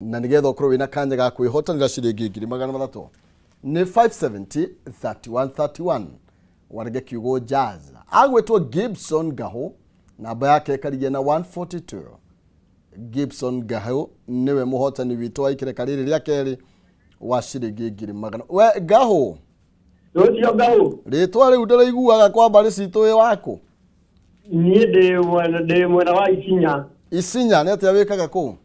na nigetha ukorwo wina kanya ga kwihotanira ciringi ngiri magana matatu ni 570 3131 warege kiugo jazz agwetwo Gibson Gaho namba yake ikarigie na 142 Gibson Gaho niwe muhotani witu wa ikire kariri ria keri wa ciringi ngiri magana we Gaho Rotio Gaho ritwa riu ndiraiguaga kwa bari citu wi wako nie de mwena wa Isinya ni atia wikaga ku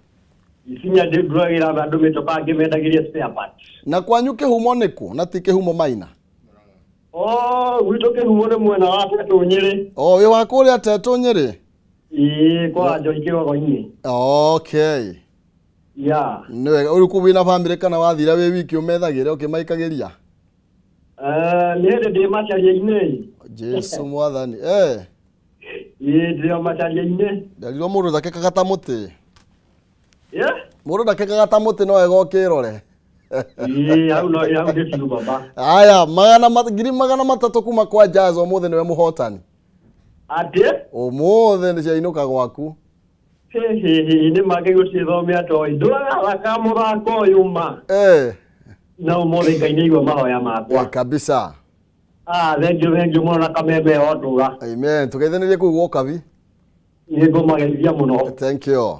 Isinya de drogira bandu metoka ngimendagiria spare parts na kwanyu kihumo niku na ti kihumo Maina gwito kihumo ni mwena wa Teto Nyeri wi wa kuria Teto Nyeri kwa Joike wa Goini okay niwe uri kubina family kana wathira wi wiki umethagire ukimaikagiria ni de macharia-ini Jesu mwathani ndio macharia-ini ndio mundu ndakekaga ta muti mundu ndakekaga ta muti no ego kirore au no ya ngiru baba aya magana matatu kuma kwa Jazz omuthe niwe muhotani ate omuthe ni ciainuka gwaku ni mage gucithomia to ndura kamurako yuma na umothe Ngai ni igwa mahoya makwa kabisa thank you muno na kamembe otuga amen tugeithanirie ku gwoka vi ni ngomageithia muno thank you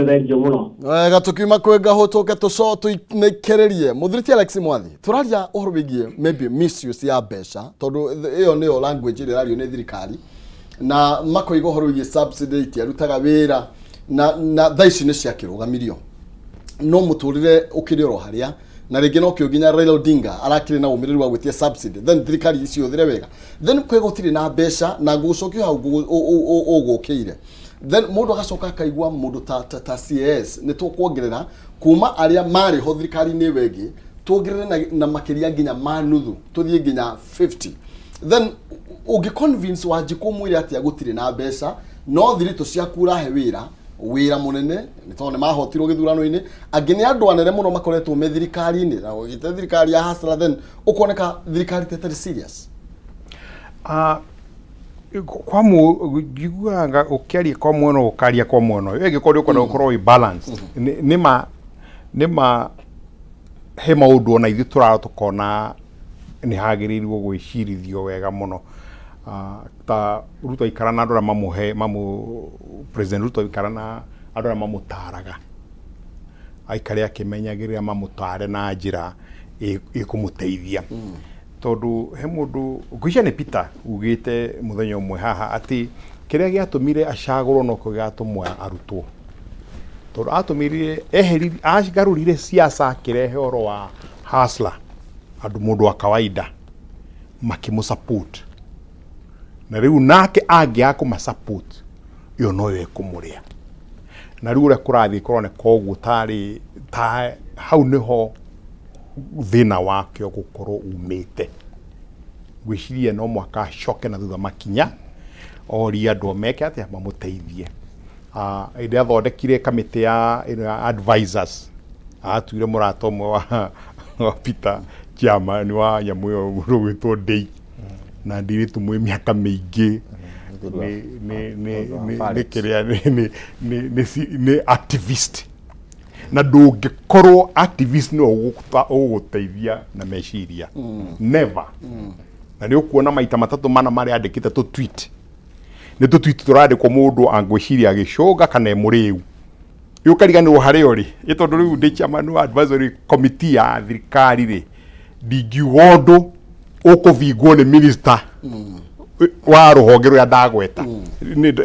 thank you muno wega tukiuma kwenga hotoke tucoto nekererie muthiriti Alex Mwathi turaria uhoro wigie maybe misuse ya besha tondu iyo niyo language ile radio ni thirikari na makoiga uhoro wigie subsidy arutaga wira na thaici ni cia kirugamirio no muturire ukirioro haria na ringi no kiuginya Raila Odinga arakire na umiriri wa gwitia subsidy then thirikari icio thire wega then kwego gutire na besha na gucokio hau ugukire then mundu agacoka akaigua mundu ta CS ni tukwongerera kuma aria mari ho thirikari ni wegi tuongerere na makiria nginya manuthu tuthie nginya 50 then ugi convince wajiku mwire atia gutire na besha no thirito cia kura he wira munene ni tone mahotirwo githurano-ini angine andu anene muno makoretwo me thirikari-ini na ugite thirikari ya hasla then ukoneka thirikari tetari serious kwa mu giguanga ukiaria kwa mwono ukaria kwa mwono yege kodi uko ukorwo balance nima he maundu ona ithu tukona ni hagirirwo gwicirithio wega muno ta Ruto ikarana andora mamu president Ruto ikarana andora mamutaraga aikare akimenyagirira mamutare na njira ikumuteithia tondu he mundu ngwisha ni Peter ugite muthenya umwe haha ati kiria giatumire acagurwo no ko giatumwe arutwo tondu atumire eheri agarurire siasa kirehe oro wa hasla andu mundu wa kawaida makimusupport na riu nake angia kuma support yo no ye kumuria na riu ure kurathi korone koguo tari ta hau niho thina wake gukorwo umite gwiciria no mwaka shoke na thutha makinya ori andu meke atia mamuteithie ide athondekire kamiti ya advisors atuire murato mwe wa Peter chairman wa nyamu yo rugitwo Dei na ndiritu mwe miaka mingi ni kiria ni activist na ndungikorwo activist no uguteithia na meciria never na ni ukuona maita matatu mana mari andikite tu tweet ni tu tweet turandikwo mundu angwiciria gicoga kana muriu yukariganirwo hari ori itondu riu ndi chairman advisory committee ya thirikari ri ndingiwondo ukuvingwo ni minister wa ruhonge rwa ndagweta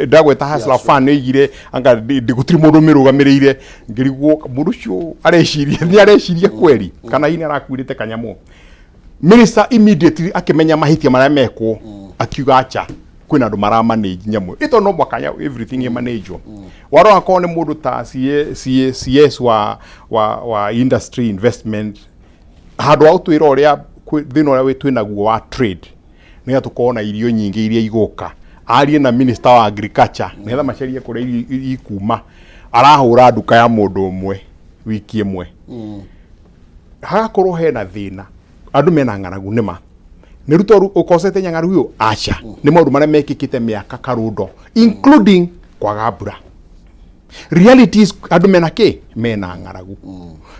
ndagweta hasla fan igire anga ndigutiri mundu mirugamirire ngirigwo mundu cio areciria kweri kana ine arakwirite kanyamu minister immediately akimenya mahitia maria mekwo akiuga acha kwina andu mara manage nyamu ito no mwakanya everything is manage waro akone mundu ta CS wa industry investment hadu autwira uria thina uria witwinaguo wa trade niga tukona irio nyingi iria iguka arie na minister wa agriculture niga macerie kuria ikuma arahura nduka ya mundu umwe wiki imwe hagakorwo hena thina andu mena ng'aragu nima ni Ruto ukosete nyang'aru hiyo acha ni maundu maria mekikite miaka karundo including kwaga mbura reality is andu mena ngaragu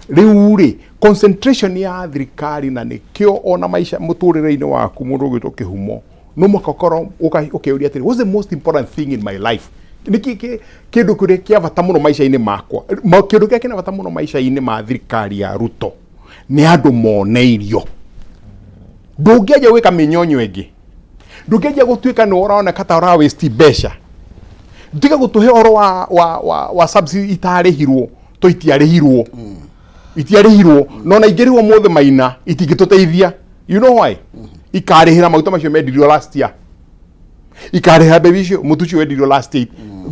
riu ri concentration ya thirikari na nikio ona maisha muturire-ini waku mundu gwitwo kihumo no makokoro ukeuria atiri what's the most important thing in my life niki kindu kuria kia bata muno maisha-ini makwa kindu kia kina bata muno maisha-ini ma thirikari ya Ruto ni andu moneirio ndungiaja gwika minyonyo ingi ndungiaja gutuika ni urona kata ura waste besha ndiga gutuhe oro wa subsidy itarihirwo to itiarihirwo itiarihirwo no na igerirwo mothe maina itingituteithia you know why ikarihira maguta macio mendirio last year ikarihira bebicio mutucio wendirio last year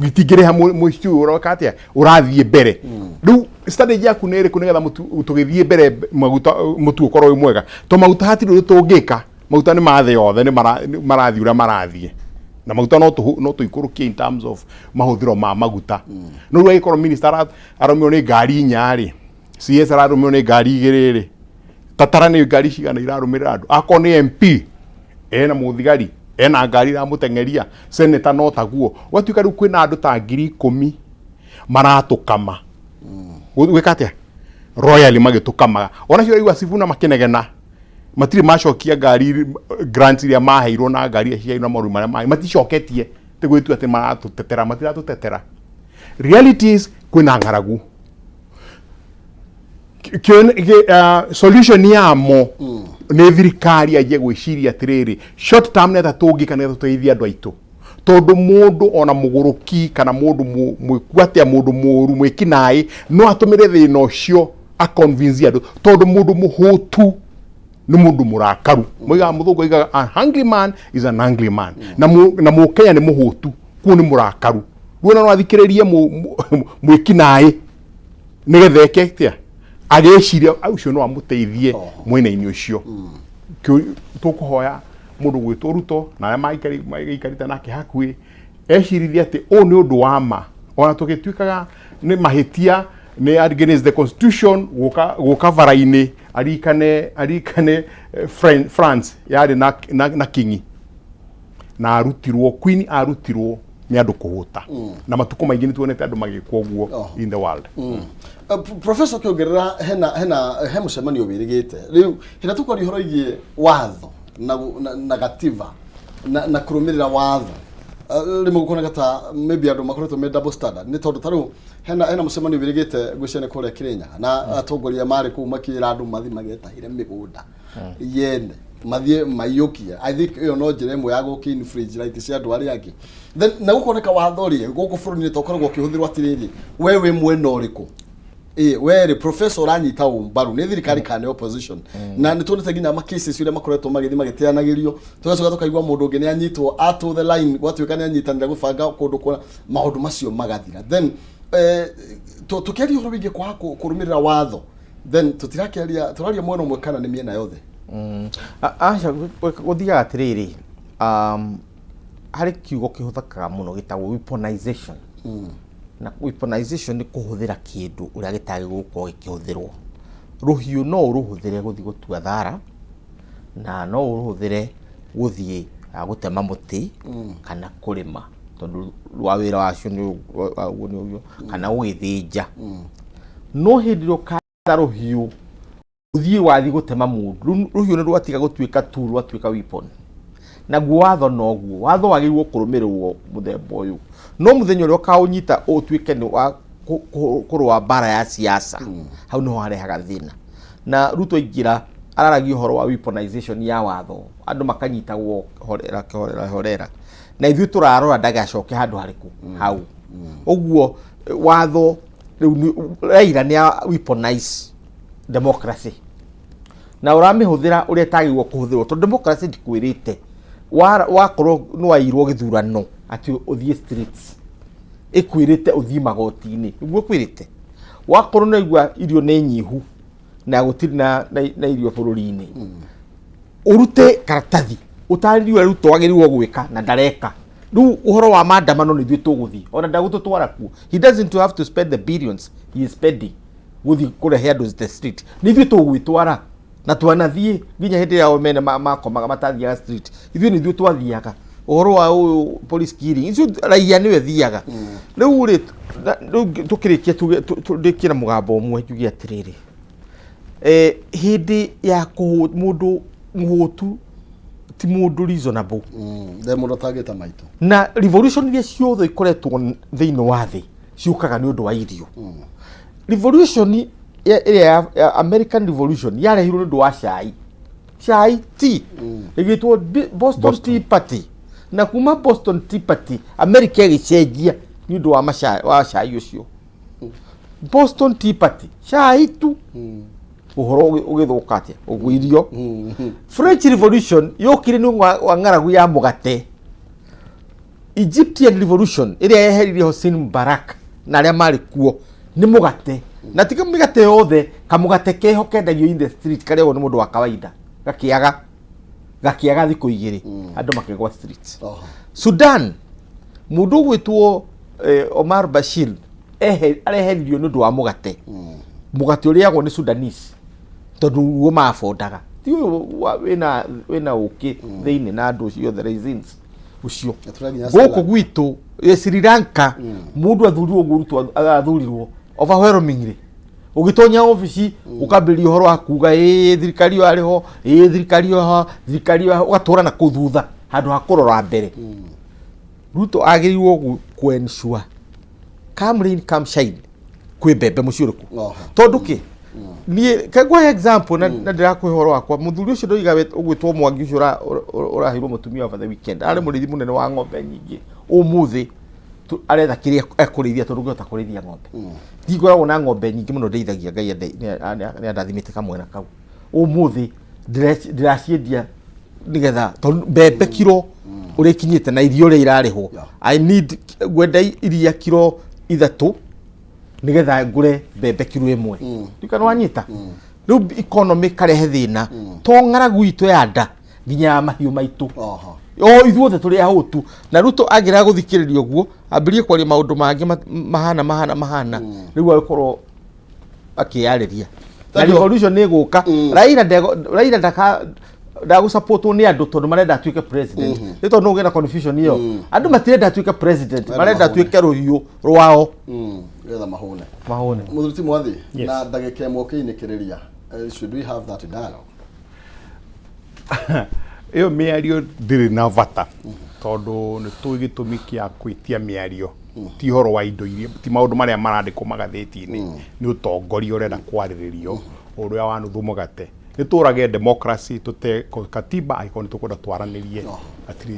itingiriha muicio urakatia urathie mbere riu strategy yaku nere kunigetha tugithie mbere maguta mutu ukorwo mwega to maguta hatiri tungika maguta ni mathe yothe ni marathi ura marathie na maguta no tuikurukie in terms of mahuthiro ma maguta no rwa ikorwo minister aromio ni ngari nyari CS aromio ni ngari igiriri tatara ni ngari cigana irarumirira andu ako ni MP ena muthigari ena ngari ra mutengeria senator no taguo watuika riu kwina andu ta 10,000 maratukama gwikatia royally magitukamaga ona cio igwa Sifuna makinegena matiri macokia ngari grants iria maheirwo na ngari cia ina maru maria mai maticoketie tigwitu ati maratutetera matiratutetera reality is kwina ngaragu solution yamo ni thirikari aje gwiciria atiriri short term neta tungika neta tuteithia andu aitu tondu mundu ona muguruki kana mundu mwikwatia mundu muru mwikinai no atumire thina ucio a convince andu tondu mundu muhutu ni mundu murakaru mwiga muthungu iga a hungry man is an angry man na mukenya ni muhutu ku ni murakaru ruona no athikiririe mwikinai nigetheke tia ageciria aucio no amuteithie mwena-ini ucio tukuhoya mundu gwitwo Ruto na aria maikarite nake hakui ecirithia ati o ni undu wa ma ona tugituikaga ni mahitia ni against the constitution guka vara-ini arikane France yari na kingi na arutirwo Queen arutirwo ni andu kuhuta na matuko maingi ni tuonete andu magikwo guo in the world. Professor Kyogerera he mucemanio wirigite riu hina tukori horo igie watho na gativa na kurumirira watho rimu gukona gata maybe andu makoretwo me double standard ni tondu taru hena mucemanio wirigite gwicene kore Kirinyaga na atongoria mari ku makira andu mathi magetahire migunda yene mathie maiyukia I think iyo no njira imwe ya gukin fridge right cia andu ari angi then na gukoneka watho ri guku buruni tokoragwo kihuthirwo atiriri wewe mwena uriku were professor anyita umbaru ni thirikari kana opposition na ni tunete ginya makisi cire makoretwo magithi magiteanagirio tugacoka tukaigwa mundu ungi ni anyitwo to the line gwatuika ni anyitanira gubanga kundu kwa maundu macio magathira then tukeri horo bige kwa kurumirira watho then tutirakeria turaria mwena umwe kana ni miena yothe acha guthiaga atiriri hari kiugo kihuthakaga muno gitagwo weaponization na weaponization ni kuhuthira kindu uria gitagi gukorwo gikihuthirwo ruhiu no uruhuthire guthi gutua thara na no uruhuthire guthie gutema muti kana kurima tondu rwa wira wacio ni uguo kana gwithinja no hindiro ka ruhiu uthie wathi gutema mundu ruhiu ni rwatiga gutuika tu rwatuika weapon na guwatho no guo watho wagirwo kurumirwo muthemba uyu no muthenya uria kaunyita utuike ni wa kurwa bara ya siasa hau no harehaga thina na Ruto ingira araragio horo wa weaponization ya watho andu makanyitagwo horera na ithu turarora ndagacoke handu hariku hau uguo watho Raila ni weaponize democracy na uramihuthira uria tagirwo kuhuthirwo to democracy ndikwirite wakorwo no wairwo githurano ati uthie streets ikwirite uthie magoti-ini niguo kwirite wakorwo no igwa irio ni nyihu na gutiri na irio bururi-ini urute karatathi utaririo Ruto wagirirwo gwika na ndareka riu uhoro wa maandamano ni thwe tuguthi ona ndagututwara ku he doesn't have to spend the billions he is spending guthi kurehe andu the street ni thwe tugwitwara na twanathie nginya hindi ya omene makomaga matathiaga street ithuĩ nĩ ithuĩ twathiaga ohoro wa police killing icio raia niwe thiaga riu ri tukirikia ndikira mugambo umwe njugi atiriri hindi ya mundu muhutu ti mundu reasonable the mundu tagita maito na revolution iria ciothe ikoretwo thiini wa thi ciukaga ni undu wa irio revolution ya American Revolution yarehirwo ni undu wa chai tea igitwo Boston Tea Party na kuma Boston Tea Party America igicenjia ni undu wa chai ucio Boston Tea Party chai tu uhoro ugithuka atia uguirio French Revolution yokire ni wa ngaragu ya mugate Egyptian Revolution iria yeheririe Hosni Mubarak na aria mari kuo ni mugate na tika migate yothe kamugate keho kendagio in the street karia ni mundu wa kawaida gakiaga thiku igiri andu makigwa street Sudan mundu gwitwo Omar Bashir areheririo ni undu wa mugate mugate uriagwo ni Sudanese tondu guo mafondaga ti wina uki thiini na andu cio the raisins ucio guku gwitu Sri Lanka mundu athurirwo gurutwo athurirwo overwhelmingly ugitonya office ukambiria uhoro wa kuga thirikari yo ariho thirikari yo ugatura na kuthutha handu ha kurora mbere Ruto agirirwo kuensure come rain come shine kwi bebe muciuriku tondu ki ni kagwa example na ndirakwä horo wakwa muthuri ucio ndoiga ugwitwo Mwangi ucio urahirwo mutumia over the weekend ari murithi munene wa ng'ombe nyingi umuthi aretha kiria ekurithia tondu ngota kurithia ng'ombe ngoragwo na ng'ombe nyingi muno ndeithagia Ngai ni andathimite kamwena kau umuthi ndiraciendia nigetha mbembe kiro urikinyite na irio ria irarihwo I need gwenda iria kiro 3 nigetha ngure mbembe kiro 1 ndikana wanyita riu economy karehe thina to ng'aragu itu ya nda nginya mahiu maitu ithuothe turi ahutu na Ruto agira guthikiririo guo ambirie kwaria maundu mangi mahana riu akorwo akiyariria na revolution ni guka Raila ndagu support ni andu tondu marenda atuike president ni tondu ugena confusion iyo andu matirenda atuike president marenda atuike ruhiu rwao getha mahone muthuti mwathi na ndagika imwe ukiinikiriria should we have that dialogue iyo miario ndiri na vata tondu ni tugitumi kia kwitia miario ti horo wa indo iria ti maundu maria marandikwo magatheti-ini ni utongoria urenda kwariririo uria wanuthu mugate ni turage democracy tute katiba aikoni tukwenda twaranirie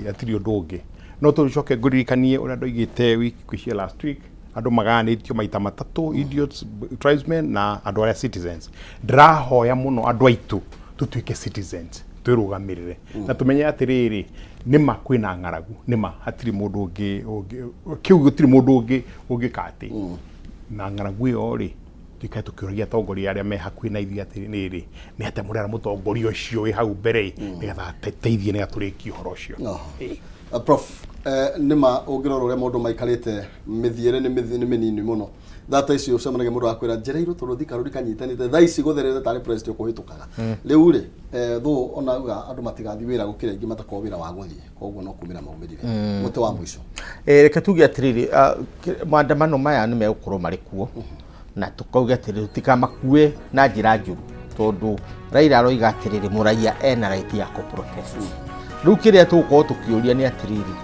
atiri undu ungi no tucoke nguririkanie uria ndoigite wiki cia last week andu maganitio maita matatu idiots tribesmen na andu aria citizens ndirahoya muno andu aitu tutuike citizens twirugamirire na tumenye atiriri nima kwina ng'aragu nima hatiri mundu ungi kiu gutiri mundu ungi kati na ng'aragu yo ri tikai tukioria tongoria aria me hakui na ithia atiriri ni ate murera mutongoria ucio wi hau mbere nigetha teithie ni aturiki horo ucio prof nima ungirora uria mundu maikarite mithiere ni minini muno data icio ucemanagia mundu akwira njereirwo turuthi karuri kanyitanite thaa ici gutherete tari president kuhitukaga riu ri thu onauga andu matigathi wira gukira ingi matako wira wa guthie koguo no kumira maumirire muti wa mwisho reke tuge atiriri maandamano maya ni megukorwo mari kuo na tukauga atiriri tikamakue na njira njuru tondu Raila aroiga atiriri muraia ena right ya ku protest riu kiria tugukorwo tukiuria ni atiriri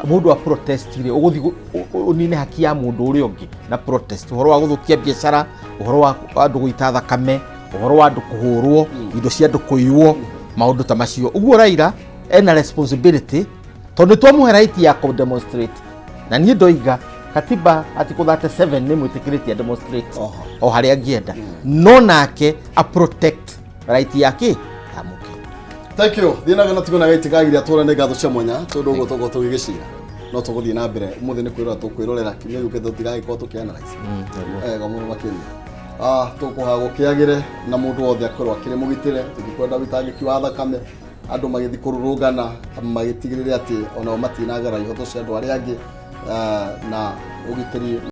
mundu wa protest ire uguthi unine haki ya mundu uri ungi na protest uhoro wa guthukia biashara uhoro wa andu guita thakame uhoro wa andu kuhurwo indo cia andu kuiwo maundu ta macio uguo Raila ena responsibility tondu twamuhe right ya ku demonstrate na nie ndoiga katiba ati ku 37 ni mwitikiritie demonstrate o hari angienda no nake a protect right yake amuke. Thank you. Thina gana tigona gaitikagiria tura ne gatho cia mwanya tondu ugo togo tugigicira no tuguthie na mbere umuthi ni kwirora tukwirorera kimwe yuke tutigai ko tukianalyze gamuno makiria tukuhago kiagire na mundu wothe akorwo akire mugitire tugikwenda bitangiki wa thakame andu magithi kururungana magitigirire ati ona matinagara ihoto cia andu aria angi na ugitiri